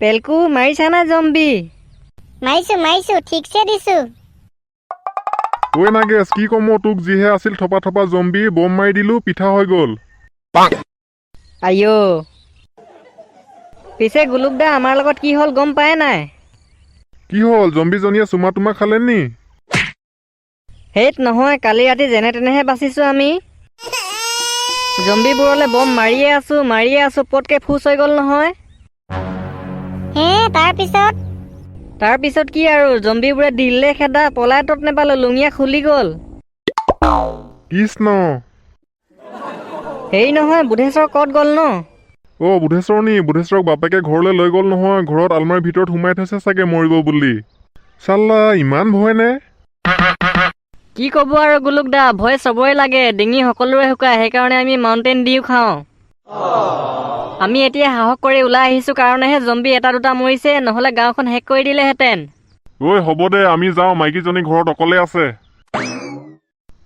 পেলকু মাৰিছা না জম্বি? মাৰিছো ঠিকছে দিছো। ঐ নাগেশ, কি কম তোক, যিহে আছিল থপা থপা জম্বি, বম মাৰি দিলো, পিঠা হৈ গ'ল। আইঅ' পিছে গুলুকদা আমাৰ লগত কি হ'ল গম পায় নাই? কি হ'ল, জম্বিজনীয়ে চুমা তোমা খালে নি? হেইত নহয়, কালি ৰাতি যেনে তেনেহে বাচিছো আমি। জম্বিবোৰলে বম মাৰিয়ে আছো পটকে ফুচ হৈ গ'ল নহয়। হে তাৰপিছত কি আৰু, জম্বিবোৰে দিলে খেদা, পলাই তত নেপালো, লুঙিয়া খুলি গ'ল। কৃষ্ণ। হেৰি নহয়, বুধেশ্বৰ ক'ত গ'ল ন? বুধেশ্বৰ নি? বুধেশ্বৰক বাপেকে ঘৰলৈ লৈ গ'ল নহয়, ঘৰত আলমাৰীৰ ভিতৰত সোমাই থৈছে চাগে মৰিব বুলি। চাল্লা, ইমান ভয় নে? কি ক'ব আৰু গুলুকদা, ভয় চবৰে লাগে, ডিঙি সকলোৰে শুকায়, সেইকাৰণে আমি মাউণ্টেইন ডিউ খাওঁ। আমি এতিয়া সাহস কৰি ওলাই আহিছো কাৰণেহে জম্বি এটা দুটা মৰিছে, নহ'লে গাঁওখন শেষ কৰি দিলেহেঁতেন। ঐ হ'ব দে, আমি যাওঁ, মাইকীজনী ঘৰত অকলে আছে।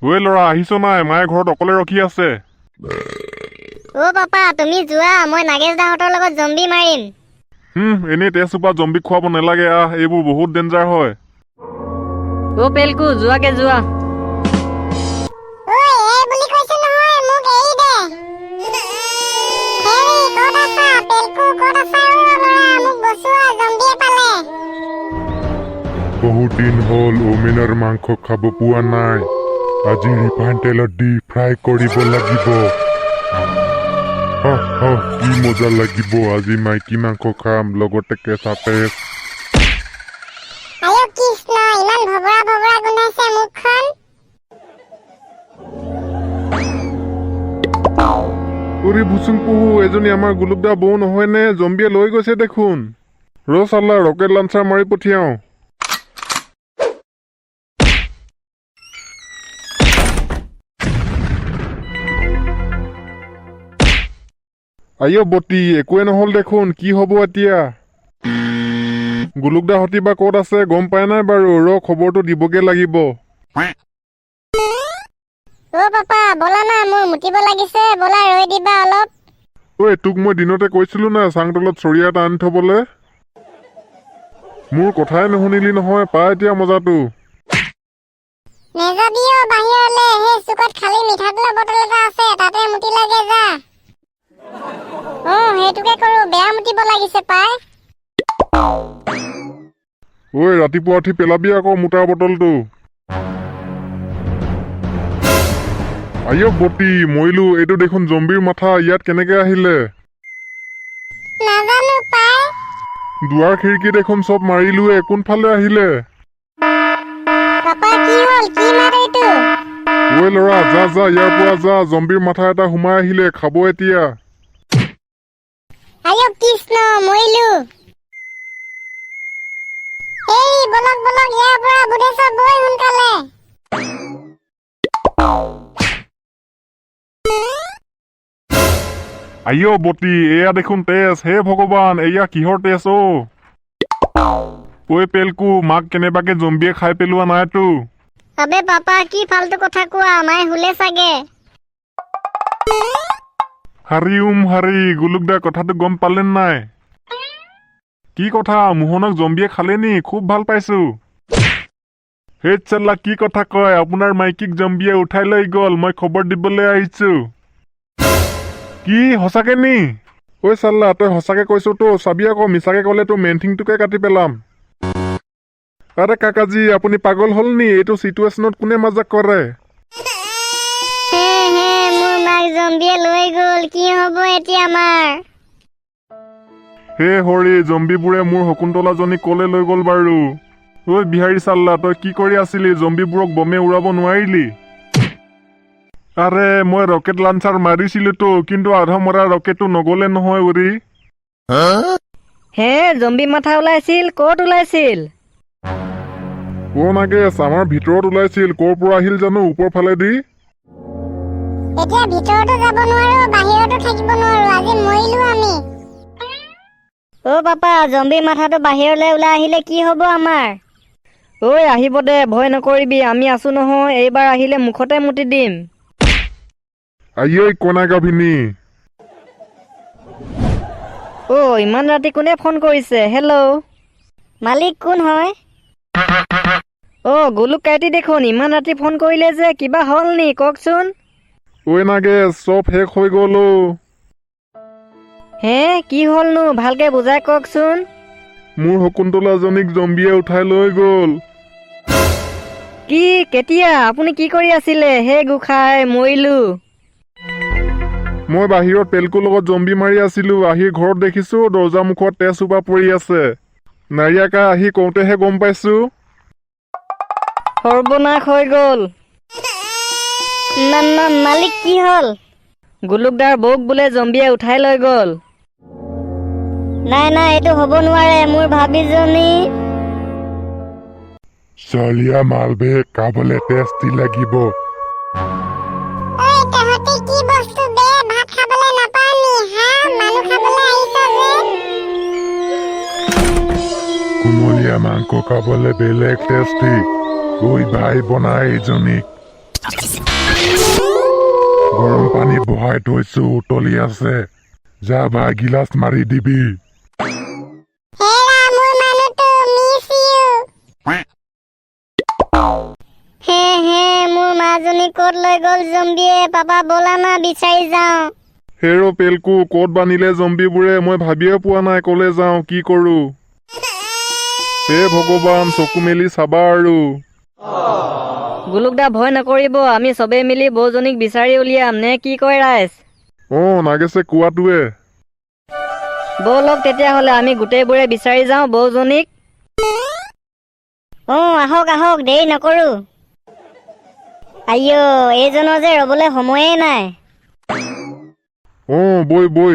ঐ ল'ৰা, আহিছ নাই? মায়ে ঘৰত অকলে ৰখি আছে। পাপা তুমি যোৱা, মই নাগেশ দাহঁতৰ লগত জম্বি মাৰিম। এনেই তেজচোপা জম্বিক খুৱাব নালাগে, এইবোৰ বহুত ডেঞ্জাৰ হয়। পেলকু যোৱাগে যোৱা। বুলি কৈছে নহয়, মোক এৰি দে। হেৰি, ক'ত আছা? পেলকু ক'ত আছা? ল'ৰা, মোক বচোৱা, জম্বিয়ে পালে। বহুত দিন হ'ল অমিনৰ মাংস খাব পোৱা নাই। আজি ৰিফাইন তেলত ডিপ ফ্ৰাই কৰিব লাগিব। কি মজা লাগিব, আজি মাইকী মাংস খাম, লগতে কেঁচা তেজ। আইঅ' কৃষ্ণ, ইমান ভবৰা গোন্ধাইছে মুখখন। ভুচুং পুহু, এজনী আমাৰ গুলুকদা বৌ নহয় নে? জম্বিয়ে লৈ গৈছে দেখোন। চাল্লা, ৰকেট লাঞ্চাৰ মাৰি পঠিয়াও। আইঅ' বটি, একোৱে নহ'ল দেখোন, কি হ'ব এতিয়া? গুলুকদাহঁতি বা ক'ত আছে গম পাই নাই বাৰু, খবৰটো দিবগে লাগিব। পাপা ব'লা না, মোৰ মুতিব লাগিছে, ব'লা ৰৈ দিবা অলপ। তোক মই দিনতে কৈছিলো না চাংতলত চৰিয়া এটা আনি থবলে। মোৰ কথাই নুশুনিলি নহয়, পা এতিয়া মজাটো। নেযাবি বাহিৰলে, সেই চুকত খালি মিঠাতেলৰ বটল এটা আছে, তাতে মুতি লাগে যা। সেইটোকে কৰো, বেয়া মুতিব লাগিছে পাই। ৰাতিপুৱা উঠি পেলাবি আকৌ মুটাৰ বটলটো। আইঅ' বটি, মৰিলো, এইটো দেখোন জম্বিৰ মাথা, ইয়াত কেনেকে আহিলে? নাজানো পাই। দুৱাৰ খিৰিকী দেখোন চব মাৰিলোৱে, কোনফালে আহিলে? পাপা কি হ'ল, কি মাত এইটো? ল'ৰা, যা ইয়াৰ পৰা যা, জম্বিৰ মাথা এটা সোমাই আহিলে, খাব এতিয়া। আইঅ' কৃষ্ণ, মৰিলো। বলক ইয়াৰ পৰা, বুধেশ্বৰ বৈ সোনকালে। আইঅ' বটি, এয়া দেখোন তেজ, হে ভগৱান, এয়া কিহৰ তেজ? পেলকু, মাক কেনেবাকে জম্বিয়ে খাই পেলোৱা নাইতো? আবে পাপা, কি ফাল্টু কথা কোৱা, মায়ে শুলে চাগে। হাৰি, গুলুকদা কথাটো গম পালে নাই? কি কথা, মোহনক জম্বিয়ে খালে নি? খুব ভাল পাইছো। হেইত চাল্লা, কি কথা কয়, আপোনাৰ মাইকীক জম্বিয়ে উঠাই লৈ গ'ল, মই খবৰ দিবলৈ আহিছো। কি, সঁচাকে নি? চাল্লা, তই সঁচাকে কৈছো তো, চাবি আকৌ, মিছাকে ক'লে তোৰ মেইনথিংটোকে কাটি পেলাম। আৰে কাকাজি, আপুনি পাগল হ'ল নি? এইটো চিটুৱেশ্যনত কোনে মজাক কৰে? মোৰ মাক জম্বিয়ে লৈ গ'ল, কি হ'ব এতিয়া আমাৰ? হে হৰি, জম্বিবোৰে মোৰ শকুন্তলাজনী কলে লৈ গ'ল বাৰু? বিহাৰী চাল্লা, তই কি কৰি আছিলি? জম্বিবোৰক বমে উৰাব নোৱাৰিলি? আৰে, মই ৰকেট লাঞ্চাৰ মাৰিছিলোতো, কিন্তু আধা মৰা ৰকেটটো নগলে নহয় উৰি। হে, জম্বি মাথা ওলাইছিল? ক'ত ওলাইছিল? নাগেশ, আমাৰ ভিতৰত ওলাইছিল, ক'ৰ পৰা আহিল জানো, ওপৰ ফালেদি। এতিয়া ভিতৰতো যাব নোৱাৰো, বাহিৰতো থাকিব নোৱাৰো, আজি মৰিলো আমি। পাপা, জম্বি মাথাটো বাহিৰলৈ ওলাই আহিলে কি হ'ব আমাৰ? আহিব দে, ভয় নকৰিবি, আমি আছো নহয়, এইবাৰ আহিলে মুখতে মুতি দিম। আইঐ কণা গাভিনী। ইমান ৰাতি কোনে ফোন কৰিছে? হেল্ল'। মালিক কোন হয়? গোলুক কাইটি দেখোন, ইমান ৰাতি ফোন কৰিলে যে, কিবা হ'ল নি কওকচোন। ঐ নাগেশ, চব শেষ হৈ গ'ল অ'। হে, কি হ'লনো? ভালকে বুজাই কওকচোন। মোৰ শকুন্তলাজনীক জম্বিয়ে উঠাই লৈ গ'ল। কি? কেতিয়া? আপুনি কি কৰি আছিলে? হে গোসাঁই, মৰিলো। মই বাহিৰত পেলকুৰ লগত জম্বি মাৰি আছিলো। আহি ঘৰত দেখিছো দৰ্জা মুখত তেজ সোপা পৰি আছে। নাৰিয়াকা আহি কওঁতেহে গম পাইছো। সৰ্বনাশ হৈ গ'ল। মালিক কি হ'ল? গোলুকদাৰ বৌক বোলে জম্বিয়ে উঠাই লৈ গ'ল। নাই নাই, এইটো হ'ব নোৱাৰে। মোৰ ভাবিজনী। ছোৱালীয়া মালবেগ খাবলে টেষ্টি লাগিব। ঐ তহঁতি কি বস্তু বে? ভাত খাবলে নাপাও নি? হা, মানুহ খাবলে আহিছ যে? কুমলীয়া মাংস খাবলে বেলেগ টেষ্টি। ঐ ভাই বনাই এইজনীক। গৰম পানী বহাই থৈছো, উতলি আছে। যা ভাই গিলাচ মাৰি দিবি। হেৰা মোৰ মানুহটো, মিছ ইউ। হে মোৰ মাজনী ক'ত লৈ গ'ল জম্বিয়ে? পাপা ব'লা না বিচাৰি যাওঁ। হেৰ' পেলকু, ক'ত বান্ধিলে জম্বিবোৰে? মই ভাবিয়ে পোৱা নাই কলে যাওঁ, কি কৰো। হে ভগৱান, চকু মেলি চাবা আৰু। গোলুকদা ভয় নকৰিব, আমি চবেই মিলি বৌজনীক বিচাৰি উলিয়াম, নে কি কয় ৰাইজ? নাগেছে কোৱাটোৱে। ব'লক তেতিয়াহ'লে আমি গোটেইবোৰে বিচাৰি যাওঁ বৌজনীক। আহক আহক, দেৰি নকৰো। আইঅ, এইজনৰ যে ৰ'বলৈ সময়ে নাই। বৈ